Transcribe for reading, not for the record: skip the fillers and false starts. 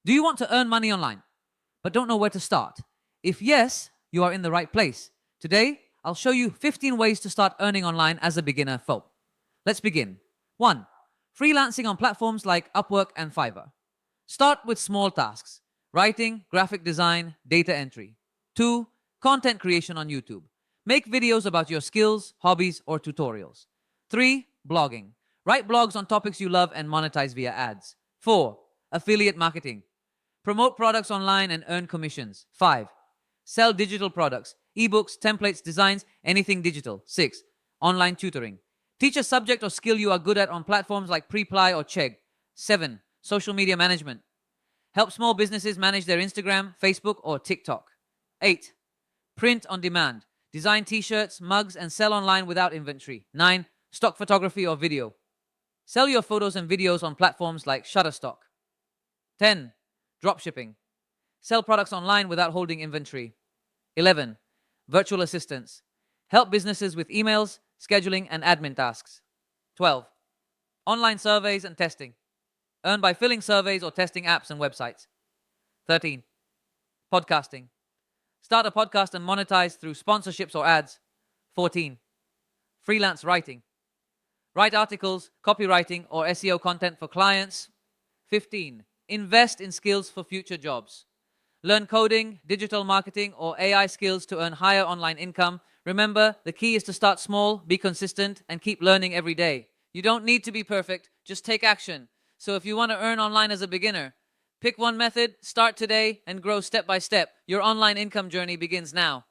Do you want to earn money online, but don't know where to start? If yes, you are in the right place. Today, I'll show you 15 ways to start earning online as a beginner folk. Let's begin. 1. Freelancing on platforms like Upwork and Fiverr. Start with small tasks: writing, graphic design, data entry. 2. Content creation on YouTube. Make videos about your skills, hobbies, or tutorials. 3. Blogging. Write blogs on topics you love and monetize via ads. 4. Affiliate marketing. Promote products online and earn commissions. 5. Sell digital products, ebooks, templates, designs, anything digital. 6. Online tutoring. Teach a subject or skill you are good at on platforms like Preply or Chegg. 7. Social media management. Help small businesses manage their Instagram, Facebook, or TikTok. 8. Print on demand. Design t-shirts, mugs, and sell online without inventory. 9. Stock photography or video. Sell your photos and videos on platforms like Shutterstock. 10. Dropshipping. Sell products online without holding inventory. 11. Virtual assistants. Help businesses with emails, scheduling, and admin tasks. 12. Online surveys and testing. Earn by filling surveys or testing apps and websites. 13. Podcasting. Start a podcast and monetize through sponsorships or ads. 14. Freelance writing. Write articles, copywriting, or SEO content for clients. 15. Invest in skills for future jobs. Learn coding, digital marketing, or AI skills to earn higher online income. Remember, the key is to start small, be consistent, and keep learning every day. You don't need to be perfect, just take action. So if you want to earn online as a beginner, pick one method, start today, and grow step by step. Your online income journey begins now.